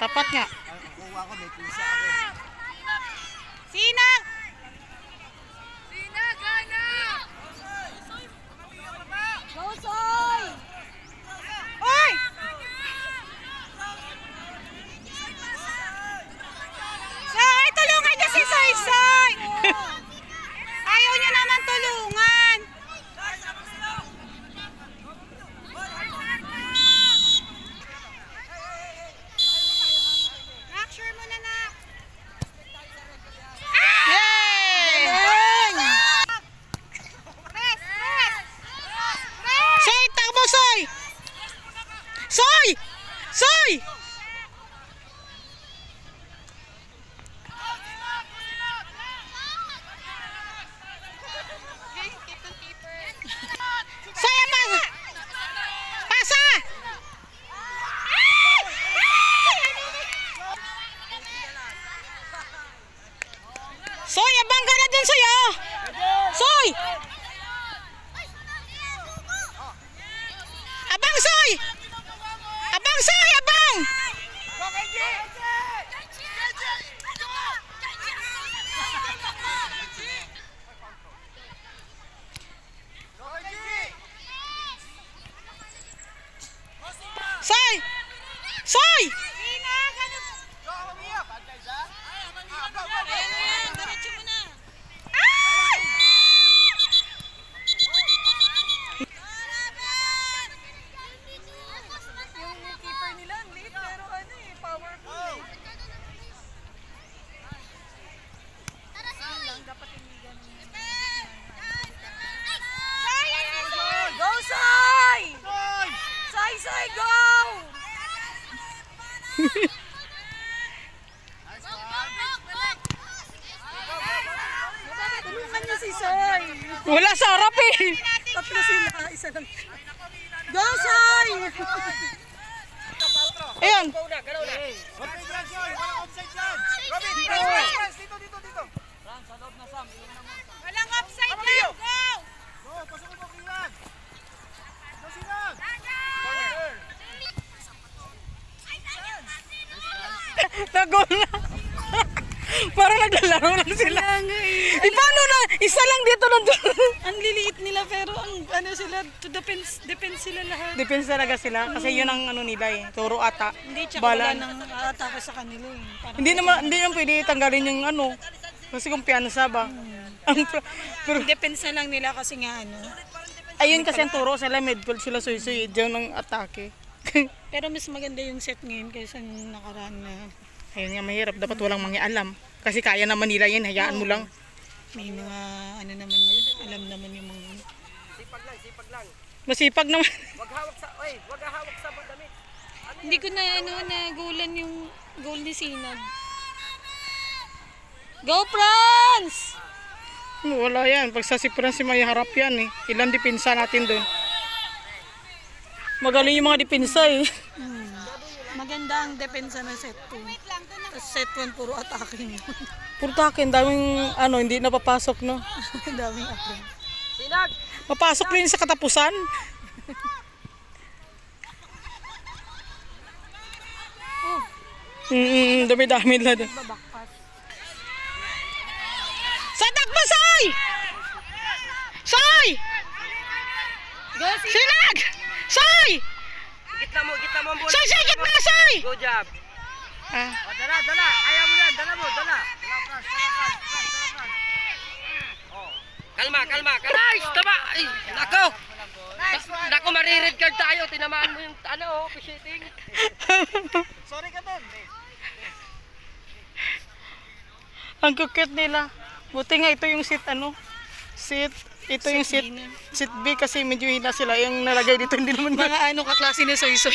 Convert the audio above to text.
Tapat nga. Kuha ko, may pisa ako. Sinag! Sinag, gana! Go, Soy! Oy! Soy, tulungan niyo si Soy Soy! Ayaw niyo naman tulungan. Fracture mo na na. Yay! Press, press! Soy, takbo Soy! Soy! Soy! Soy, ama! Pasa! Soy, abang ka na dun, Soy, oh! Soy! Abang, Soy! Abang, Soy! Abang! Soy! Soy! Yung keeper nila, ang liit, pero ano eh, powerful eh. Go, Soy! Soy, Soy, go! Tulungan niyo si Soy. Wala sa harap eh! Tatlo sila, isa lang. Go, Soy! Ayan! Okay, Grant yun. Walang offside dyan. Robin, press. Dito. Walang upside down! Go! Go, pasok mo, Grant. Go, Sinag. Nagol na! Parang naglalaro lang sila. Eh, paano na? Isa lang dito nandun. Ang liliit nila pero ang ano sila, to defense sila lahat. Depende talaga sila kasi yun ang ano nila eh. Turo ata. Hindi, tsaka Bala. wala nang atake sa kanila eh. Parang Hindi naman pwede tanggalin yung ano. Kasi kumpiyansa ba? Pero defense na lang nila kasi nga ano. ayun kasi ang turo sila midfield sila suy-suy diyan ng atake. Pero mas maganda yung set ngayon kaysa nung nakaraan na Ayun nga mahirap, dapat walang mangialam. Kasi kaya naman nila yan, hayaan mo lang. may mga ano naman, alam naman yung mga Sipag lang. Masipag naman. Wag hawak sa damit. Hindi ko na ano na goalan yung goal ni Sinag. Go France! Wala yan, pag sa Sipran si may harap yan eh. Ilan dipinsa natin doon. Magaling yung mga dipinsa eh. Maganda ang depensa ng set 2. Tapos set 1 puro attacking. Puro takin, daming ano, hindi napapasok no. Daming ako. Sinag. Mapasok rin sa katapusan. Dami-dami na doon. Babakpas. Sa takbo, Soy! Soy! Go Sinag! Soy! Gitna mo ang bola. Soy, sigit mo na, Soy! Good job. Ah, Dala. Ayaw mo yan. Dala mo. Dala. Kalma. Nice! Tama! Ay, nako! Nako, marired card tayo. Tinamaan mo yung officiating. Sorry ka doon. ang cute nila. Buti nga ito yung seat ito yung seat B kasi medyo hina sila. Yung nalagay dito hindi naman mga ano kaklase ni Soy Soy.